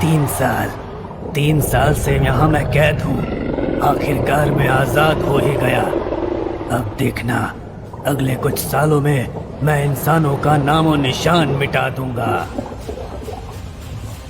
तीन साल से यहाँ मैं कैद हूँ। आखिरकार मैं आजाद हो ही गया। अब देखना, अगले कुछ सालों में मैं इंसानों का नामो निशान मिटा दूंगा।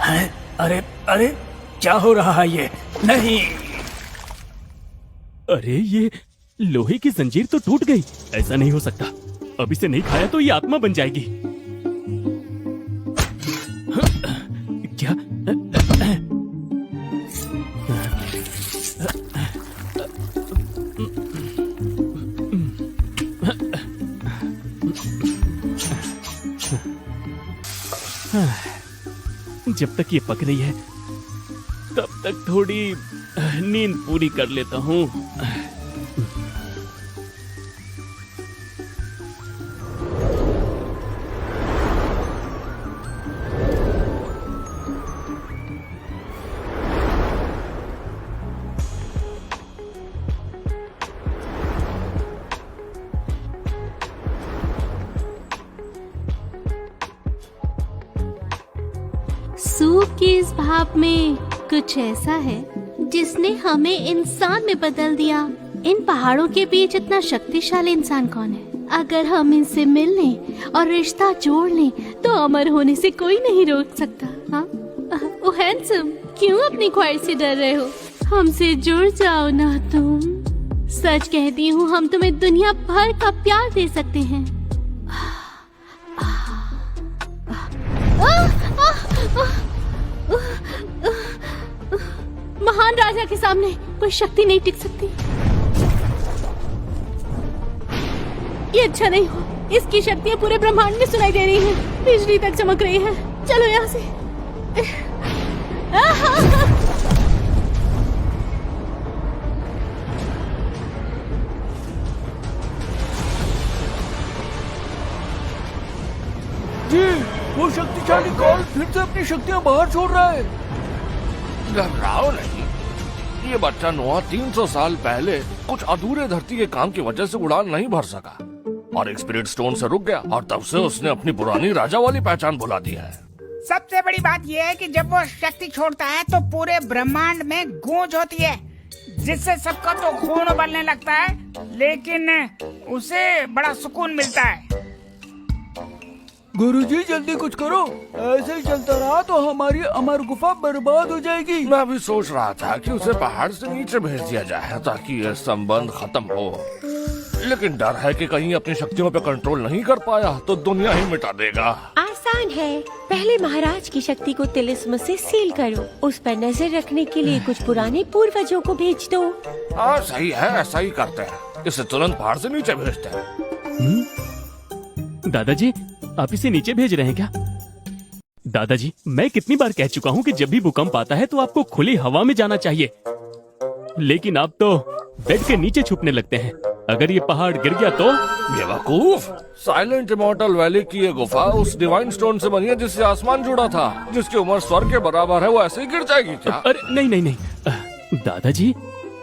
है? अरे अरे, क्या हो रहा है ये? नहीं! अरे ये लोहे की जंजीर तो टूट गई। ऐसा नहीं हो सकता। अब इसे नहीं खाया तो ये आत्मा बन जाएगी। क्या? जब तक ये पक रही है तब तक थोड़ी नींद पूरी कर लेता हूँ। सूप की इस भाप में कुछ ऐसा है जिसने हमें इंसान में बदल दिया। इन पहाड़ों के बीच इतना शक्तिशाली इंसान कौन है? अगर हम इनसे मिल लें और रिश्ता जोड़ लें तो अमर होने से कोई नहीं रोक सकता। हाँ? ओ हैंडसम, क्यों अपनी ख्वाहिश से डर रहे हो? हमसे जुड़ जाओ ना तुम। सच कहती हूँ, हम तुम्हें दुनिया भर का प्यार दे सकते हैं। महान राजा के सामने कोई शक्ति नहीं टिक सकती। ये अच्छा नहीं हो। इसकी शक्तियां पूरे ब्रह्मांड में सुनाई दे रही हैं। बिजली तक चमक रही है। चलो यहाँ से। जी, वो शक्तिशाली कॉल फिर से अपनी शक्तियां बाहर छोड़ रहा है। घबराओ नहीं, ये बच्चा नोआ 300 साल पहले कुछ अधूरे धरती के काम की वजह से उड़ान नहीं भर सका और एक स्पिरिट स्टोन से रुक गया और तब से उसने अपनी पुरानी राजा वाली पहचान भुला दी है। सबसे बड़ी बात यह है कि जब वो शक्ति छोड़ता है तो पूरे ब्रह्मांड में गूंज होती है, जिससे सबका तो खून उबलने लगता है, लेकिन उसे बड़ा सुकून मिलता है। गुरुजी जल्दी कुछ करो, ऐसे ही चलता रहा तो हमारी अमर गुफा बर्बाद हो जाएगी। मैं भी सोच रहा था कि उसे पहाड़ से नीचे भेज दिया जाए ताकि ये संबंध खत्म हो, लेकिन डर है कि कहीं अपनी शक्तियों पे कंट्रोल नहीं कर पाया तो दुनिया ही मिटा देगा। आसान है, पहले महाराज की शक्ति को तिलिस्म से सील करो, उस पर नजर रखने के लिए कुछ पुराने पूर्वजों को भेज दो। हाँ सही है, ऐसा ही करते हैं। इसे तुरंत पहाड़ से नीचे भेजते हैं। दादाजी, आप इसे नीचे भेज रहे हैं क्या? दादाजी, मैं कितनी बार कह चुका हूँ कि जब भी भूकंप आता है तो आपको खुली हवा में जाना चाहिए, लेकिन आप तो बेड के नीचे छुपने लगते हैं। अगर ये पहाड़ गिर गया तो? बेवकूफ, साइलेंट इमॉर्टल वैली की ये गुफा उस डिवाइन स्टोन से बनी है जिससे आसमान जुड़ा था, जिसकी उम्र स्वर्ग के बराबर है। वो ऐसे ही गिर जाएगी क्या? अरे नहीं नहीं नहीं दादाजी,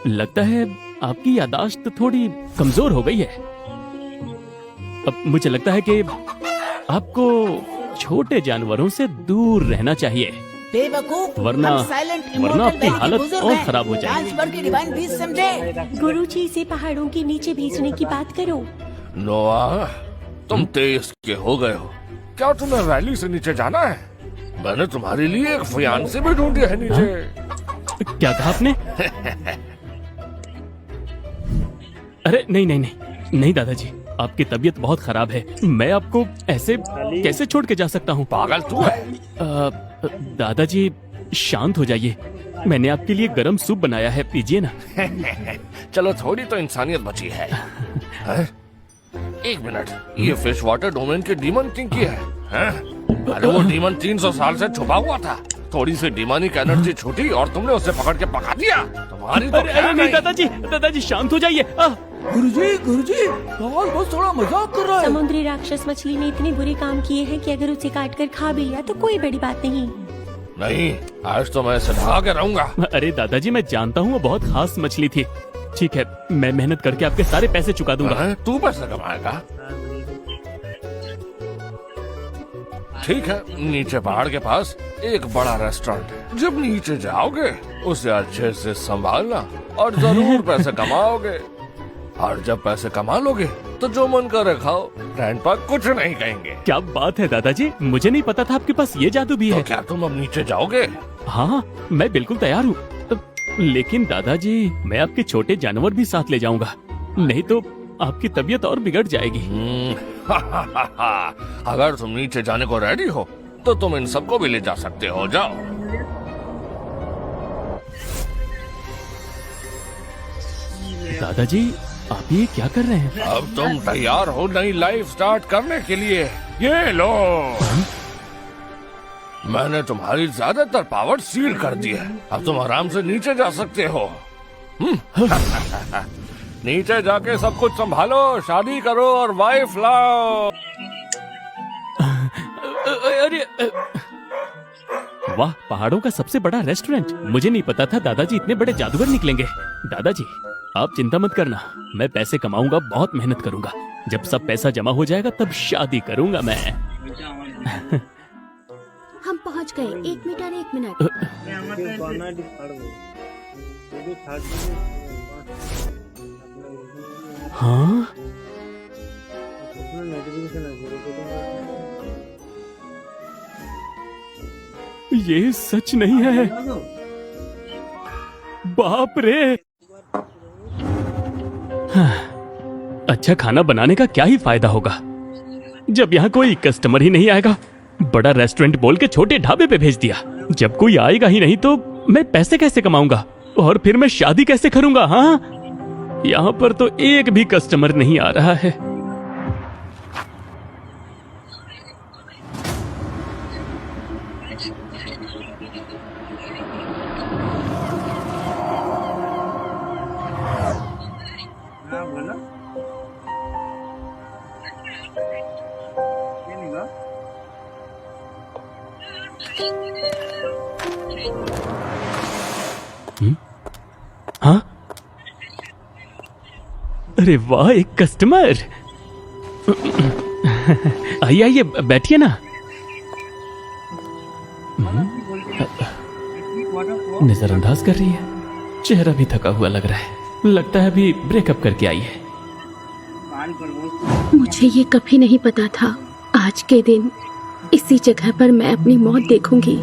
लगता है आपकी याददाश्त थोड़ी कमजोर हो गई है। अब मुझे लगता है कि आपको छोटे जानवरों से दूर रहना चाहिए, बेवकूफ, वरना आपकी हालत और खराब हो जाएगी। गुरुजी से पहाड़ों के नीचे भेजने की बात करो। नोआ, तुम तेज के हो गए हो। क्या तुम्हें वैली से नीचे जाना है? मैंने तुम्हारे लिए एक फियांसे भी ढूंढी है नीचे। क्या कहा आपने? अरे नहीं नहीं नहीं नहीं दादाजी, आपकी तबीयत बहुत खराब है। मैं आपको ऐसे कैसे छोड़ के जा सकता हूँ? पागल तू है। दादाजी शांत हो जाइए, मैंने आपके लिए गरम सूप बनाया है, पीजिए ना। चलो थोड़ी तो इंसानियत बची है। एक मिनट, ये फिश वाटर डोमेन के डीमन किंग की है? अरे वो डीमन 300 साल से छुपा हुआ था। थोड़ी सी डिमोनिक एनर्जी छूटी और तुमने उसे पकड़ के पका दिया। तुम्हारी तो अरे नहीं दादाजी, दादाजी शांत हो जाइए। गुरुजी, कॉल बस थोड़ा मजाक कर रहा है। समुद्री राक्षस मछली ने इतने बुरे काम किए हैं कि अगर उसे काट कर खा भी लिया तो कोई बड़ी बात नहीं। नहीं, आज तो मैं इसे भगा के रहूंगा। अरे दादाजी, मैं जानता हूँ वो बहुत खास मछली थी। ठीक है, मैं मेहनत करके आपके सारे पैसे चुका दूंगा। तू पैसे कमाएगा? ठीक है, नीचे पहाड़ के पास एक बड़ा रेस्टोरेंट है। जब नीचे जाओगे उसे अच्छे से संभालना और जरूर पैसे कमाओगे। और जब पैसे कमा लोगे तो जो मन करे खाओ, ग्रैंडपा कुछ नहीं कहेंगे। क्या बात है दादाजी, मुझे नहीं पता था आपके पास ये जादू भी तो है। क्या तुम अब नीचे जाओगे? हाँ, मैं बिल्कुल तैयार हूँ। लेकिन दादाजी, मैं आपके छोटे जानवर भी साथ ले जाऊंगा, नहीं तो आपकी तबीयत और बिगड़ जाएगी। अगर तुम नीचे जाने को रेडी हो तो तुम इन सबको भी ले जा सकते हो। जाओ। दादाजी, आप ये क्या कर रहे हैं? अब तुम तैयार हो नई लाइफ स्टार्ट करने के लिए? ये लो, मैंने तुम्हारी ज्यादातर पावर सील कर दी है। अब तुम आराम से नीचे जा सकते हो। नीचे जाके सब कुछ संभालो, शादी करो और वाइफ लाओ। अरे वाह, पहाड़ों का सबसे बड़ा रेस्टोरेंट। मुझे नहीं पता था दादाजी इतने बड़े जादूगर निकलेंगे। दादाजी, आप चिंता मत करना, मैं पैसे कमाऊंगा, बहुत मेहनत करूंगा। जब सब पैसा जमा हो जाएगा तब शादी करूंगा मैं। हम पहुंच गए। 1 मिनट और 1 मिनट। हाँ, ये सच नहीं है। बाप रे। अच्छा खाना बनाने का क्या ही फायदा होगा जब यहाँ कोई कस्टमर ही नहीं आएगा। बड़ा रेस्टोरेंट बोल के छोटे ढाबे पे भेज दिया। जब कोई आएगा ही नहीं तो मैं पैसे कैसे कमाऊंगा और फिर मैं शादी कैसे करूंगा? हाँ, यहाँ पर तो एक भी कस्टमर नहीं आ रहा है। हाँ, अरे वाह, एक कस्टमर। आइए आइए, बैठिए ना। नजरअंदाज कर रही है, चेहरा भी थका हुआ लग रहा है। लगता है अभी ब्रेकअप करके आई है। मुझे ये कभी नहीं पता था, आज के दिन इसी जगह पर मैं अपनी मौत देखूंगी।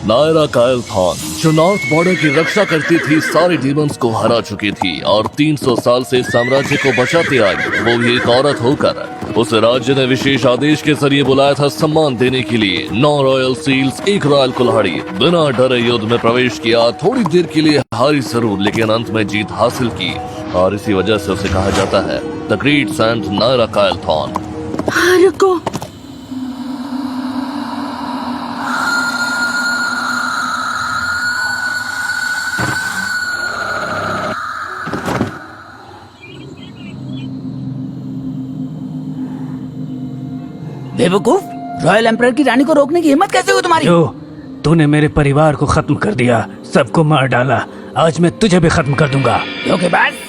नायरा कायल थान, जो नॉर्थ बॉर्डर की रक्षा करती थी, सारे डीमंस को हरा चुकी थी और 300 साल से साम्राज्य को बचाती आई। वो भी एक औरत होकर उसे राज्य ने विशेष आदेश के जरिए बुलाया था सम्मान देने के लिए। 9 रॉयल सील्स, 1 रॉयल कुल्हाड़ी, बिना डरे युद्ध में प्रवेश किया। थोड़ी देर के लिए हारी जरूर, लेकिन अंत में जीत हासिल की और इसी वजह से उसे कहा जाता है द ग्रेट सेंट नायरा कायल थान। रुको, बेवकूफ, रॉयल एम्परर की रानी को रोकने की हिम्मत कैसे हुई तुम्हारी? जो तूने मेरे परिवार को खत्म कर दिया, सबको मार डाला, आज मैं तुझे भी खत्म कर दूंगा। ओके बस।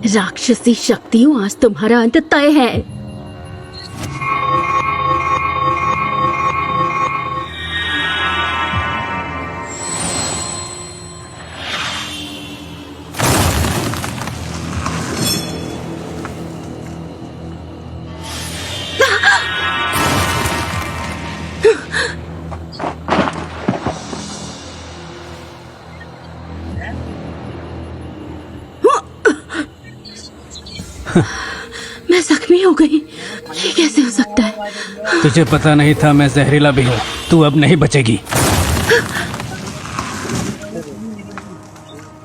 राक्षसी शक्तियों, आज तुम्हारा अंत तय है। मैं जख्मी हो गई, ये कैसे हो सकता है? तुझे पता नहीं था मैं जहरीला भी हूँ, तू अब नहीं बचेगी।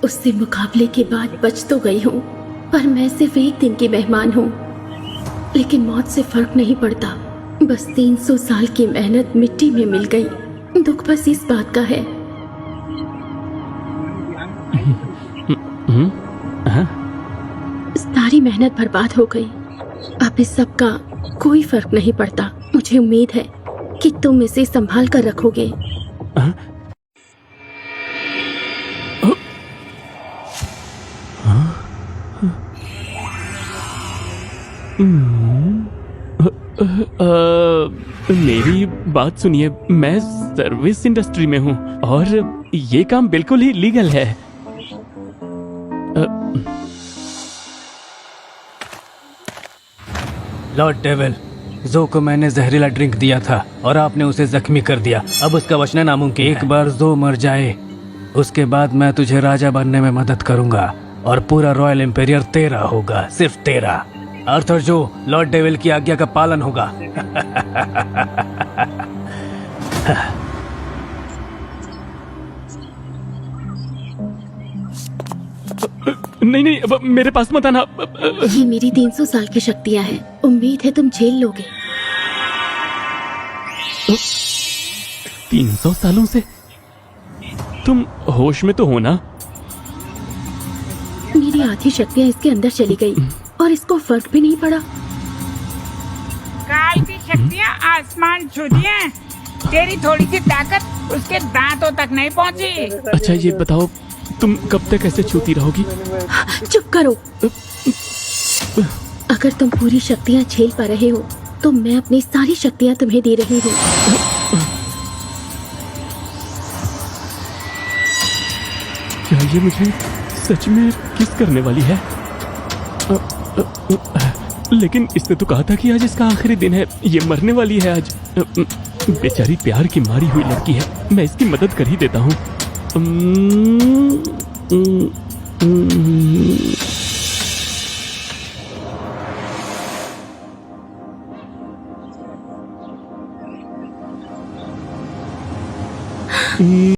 उससे मुकाबले के बाद बच तो गई हूँ, पर मैं सिर्फ एक दिन की मेहमान हूँ। लेकिन मौत से फर्क नहीं पड़ता, बस 300 साल की मेहनत मिट्टी में मिल गई। दुख बस इस बात का है। सारी मेहनत बर्बाद हो गई। अब इस सब का कोई फर्क नहीं पड़ता। मुझे उम्मीद है कि तुम इसे संभाल कर रखोगे। मेरी बात सुनिए, मैं सर्विस इंडस्ट्री में हूँ और ये काम बिल्कुल ही लीगल है। लॉर्ड डेविल, जो को मैंने जहरीला ड्रिंक दिया था और आपने उसे जख्मी कर दिया। अब उसका बचना नामुमकिन है। एक बार जो मर जाए उसके बाद मैं तुझे राजा बनने में मदद करूंगा और पूरा रॉयल एम्पेरियर तेरा होगा, सिर्फ तेरा। आर्थर जो, लॉर्ड डेविल की आज्ञा का पालन होगा। नहीं नहीं, अब मेरे पास मत आना। ये मेरी 300 साल की शक्तियाँ हैं। उम्मीद है तुम झेल लोगे। 300 सालों से? तुम होश में तो हो ना? मेरी आधी शक्तियाँ इसके अंदर चली गई और इसको फर्क भी नहीं पड़ा। काल की शक्तियाँ आसमान छूती हैं। तेरी थोड़ी सी ताकत उसके दांतों तक नहीं पहुँची। अच्छा ये बताओ, तुम कब तक ऐसे छूती रहोगी? चुप करो। अगर तुम पूरी शक्तियाँ झेल पा रहे हो तो मैं अपनी सारी शक्तियाँ तुम्हें दे रही हूँ। क्या ये मुझे सच में किस करने वाली है? लेकिन इसने तो कहा था कि आज इसका आखिरी दिन है, ये मरने वाली है आज। बेचारी प्यार की मारी हुई लड़की है, मैं इसकी मदद कर ही देता हूँ।